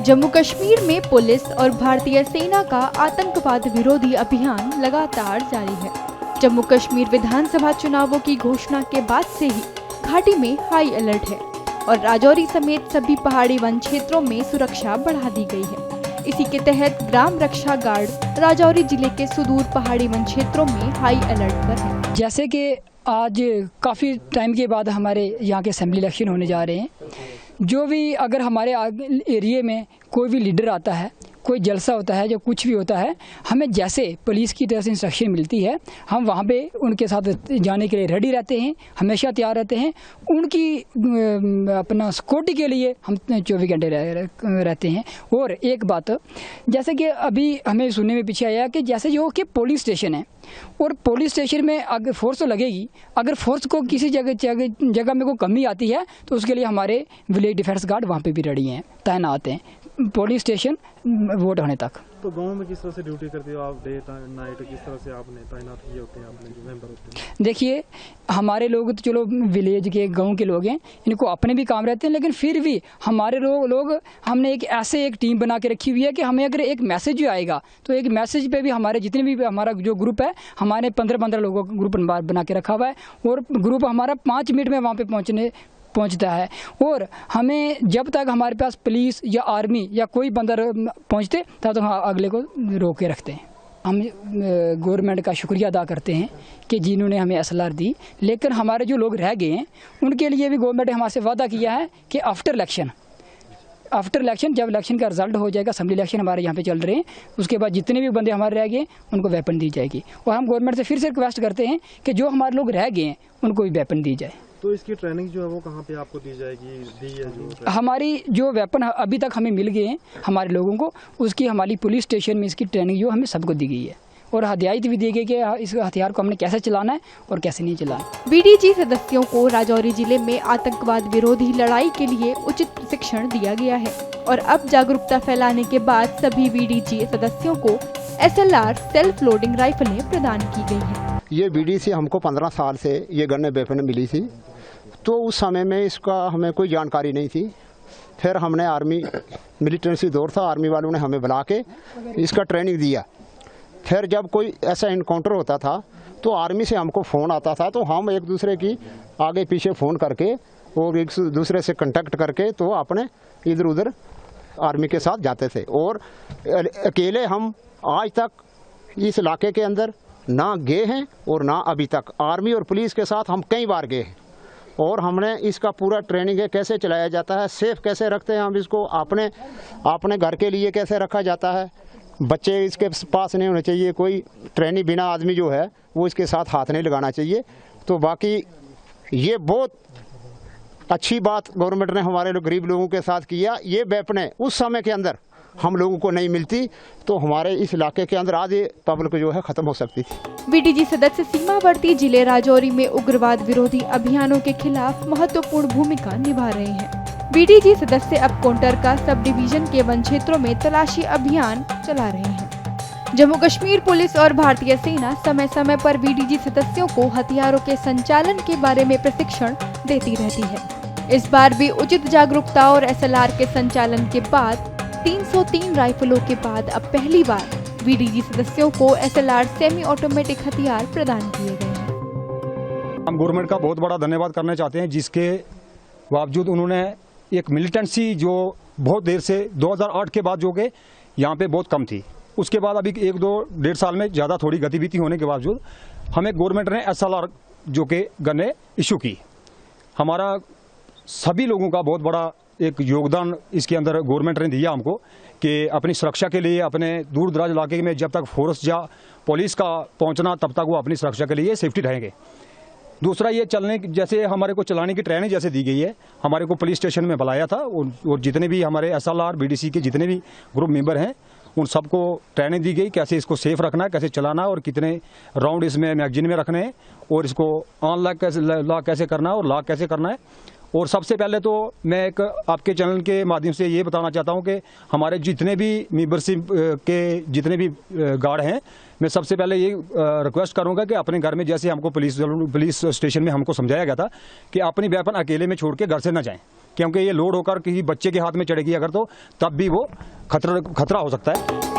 जम्मू कश्मीर में पुलिस और भारतीय सेना का आतंकवाद विरोधी अभियान लगातार जारी है। जम्मू कश्मीर विधानसभा चुनावों की घोषणा के बाद से ही घाटी में हाई अलर्ट है और राजौरी समेत सभी पहाड़ी वन क्षेत्रों में सुरक्षा बढ़ा दी गई है। इसी के तहत ग्राम रक्षा गार्ड राजौरी जिले के सुदूर पहाड़ी वन क्षेत्रों में हाई अलर्ट पर है। जैसे कि आज काफ़ी टाइम के बाद हमारे यहाँ के असेंबली इलेक्शन होने जा रहे हैं। जो भी अगर हमारे एरिया में कोई भी लीडर आता है, कोई जलसा होता है, जो कुछ भी होता है, हमें जैसे पुलिस की तरफ से इंस्ट्रक्शन मिलती है, हम वहाँ पे उनके साथ जाने के लिए रेडी रहते हैं, हमेशा तैयार रहते हैं। उनकी अपना सिक्योरिटी के लिए हम 24 घंटे रहते हैं। और एक बात, जैसे कि अभी हमें सुनने में पीछे आया कि जैसे जो कि पुलिस स्टेशन है और पुलिस स्टेशन में अगर फोर्स तो लगेगी, अगर फोर्स को किसी जगह में कोई कमी आती है तो उसके लिए हमारे विलेज डिफेंस गार्ड वहाँ पे भी रेडी हैं, तैनात हैं, पुलिस स्टेशन वोट होने तक। तो गांव में किस तरह से ड्यूटी करते हो आप, डे नाइट, किस तरह से आपने तैनात किए होते हैं आपने जो मेंबर होते हैं? देखिए, हमारे लोग तो चलो विलेज के गांव के लोग हैं, इनको अपने भी काम रहते हैं, लेकिन फिर भी हमारे लोग हमने एक टीम बना के रखी हुई है कि हमें अगर एक मैसेज जो आएगा तो एक मैसेज पे भी हमारे जितने भी हमारा जो ग्रुप है, हमारे 15 लोगों का ग्रुप बना के रखा हुआ है और ग्रुप हमारा 5 मिनट में वहाँ पे पहुंचता है। और हमें जब तक हमारे पास पुलिस या आर्मी या कोई बंदा पहुंचते तब तक हम अगले को रोक के रखते हैं। हम गवर्नमेंट का शुक्रिया अदा करते हैं कि जिन्होंने हमें SLR दी, लेकिन हमारे जो लोग रह गए हैं उनके लिए भी गवर्नमेंट ने हमसे वादा किया है कि आफ्टर इलेक्शन जब इलेक्शन का रिजल्ट हो जाएगा, असेंबली इलेक्शन हमारे यहाँ पे चल रहे हैं, उसके बाद जितने भी बंदे हमारे रह गए उनको वेपन दी जाएगी। और हम गवर्नमेंट से फिर से रिक्वेस्ट करते हैं कि जो हमारे लोग रह गए हैं उनको भी वेपन दी जाए। तो इसकी ट्रेनिंग जो है वो कहाँ पे आपको दी जाएगी? हमारी जो वेपन अभी तक हमें मिल गए हैं हमारे लोगों को, उसकी हमारी पुलिस स्टेशन में इसकी ट्रेनिंग जो हमें सबको दी गई है और हिदायत भी दी गई कि इस हथियार को हमने कैसे चलाना है और कैसे नहीं चलाना। BDG सदस्यों को राजौरी जिले में आतंकवाद विरोधी लड़ाई के लिए उचित प्रशिक्षण दिया गया है और अब जागरूकता फैलाने के बाद सभी BDG सदस्यों को SLR सेल्फ लोडिंग राइफलें प्रदान की गई है। ये BDC हमको 15 साल से ये गन वेपन मिली थी, तो उस समय में इसका हमें कोई जानकारी नहीं थी। फिर हमने आर्मी मिलिटेंसी दौर था, आर्मी वालों ने हमें बुला के इसका ट्रेनिंग दिया। फिर जब कोई ऐसा इनकाउंटर होता था तो आर्मी से हमको फ़ोन आता था, तो हम एक दूसरे की आगे पीछे फ़ोन करके और एक दूसरे से कांटेक्ट करके तो अपने इधर उधर आर्मी के साथ जाते थे। और अकेले हम आज तक इस इलाके के अंदर ना गए हैं और ना अभी तक। आर्मी और पुलिस के साथ हम कई बार गए हैं और हमने इसका पूरा ट्रेनिंग है, कैसे चलाया जाता है, सेफ कैसे रखते हैं हम इसको, अपने घर के लिए कैसे रखा जाता है, बच्चे इसके पास नहीं होने चाहिए, कोई ट्रेनिंग बिना आदमी जो है वो इसके साथ हाथ नहीं लगाना चाहिए। तो बाकी ये बहुत अच्छी बात गवर्नमेंट ने हमारे गरीब लोगों के साथ किया। ये वेपनें उस समय के अंदर हम लोगों को नहीं मिलती तो हमारे इस इलाके के अंदर आज ये पब्लिक जो है खत्म हो सकती थी। BDG सदस्य सीमावर्ती जिले राजौरी में उग्रवाद विरोधी अभियानों के खिलाफ महत्वपूर्ण भूमिका निभा रहे हैं। BDG सदस्य अब कोंटर का सब डिवीजन के वन क्षेत्रों में तलाशी अभियान चला रहे हैं। जम्मू कश्मीर पुलिस और भारतीय सेना समय समय पर BDG सदस्यों को हथियारों के संचालन के बारे में प्रशिक्षण देती रहती है। इस बार भी उचित जागरूकता और SLR के संचालन के बाद 303 राइफलों के बाद अब पहली बार BDG सदस्यों को SLR सेमी ऑटोमेटिक हथियार प्रदान किए गए हैं। हम गवर्नमेंट का बहुत बड़ा धन्यवाद करना चाहते हैं, जिसके बावजूद उन्होंने एक मिलिटेंसी जो बहुत देर से 2008 के बाद जो कि यहाँ पे बहुत कम थी, उसके बाद अभी 1-2-1.5 साल में ज़्यादा थोड़ी गतिविधि होने के बावजूद हमें गवर्नमेंट ने SLR जो कि गन ने इशू की। हमारा सभी लोगों का बहुत बड़ा एक योगदान इसके अंदर गवर्नमेंट ने दिया हमको कि अपनी सुरक्षा के लिए अपने दूर दराज इलाके में जब तक फोर्स या पुलिस का पहुंचना तब तक वो अपनी सुरक्षा के लिए सेफ्टी रहेंगे। दूसरा ये चलने जैसे हमारे को चलाने की ट्रेनिंग जैसे दी गई है, हमारे को पुलिस स्टेशन में बुलाया था और जितने भी हमारे SLR BDC के जितने भी ग्रुप मेंबर हैं उन सबको ट्रेनिंग दी गई कैसे इसको सेफ रखना है, कैसे चलाना है और कितने राउंड इसमें मैगजीन में रखने हैं और इसको ऑन लॉक कैसे करना है और लॉक कैसे करना है। और सबसे पहले तो मैं एक आपके चैनल के माध्यम से ये बताना चाहता हूँ कि हमारे जितने भी मेंबरशिप के जितने भी गार्ड हैं, मैं सबसे पहले ये रिक्वेस्ट करूँगा कि अपने घर में जैसे हमको पुलिस स्टेशन में हमको समझाया गया था कि अपनी वेपन अकेले में छोड़ के घर से ना जाएं, क्योंकि ये लोड होकर किसी बच्चे के हाथ में चढ़ेगी अगर तो तब भी वो खतरा हो सकता है।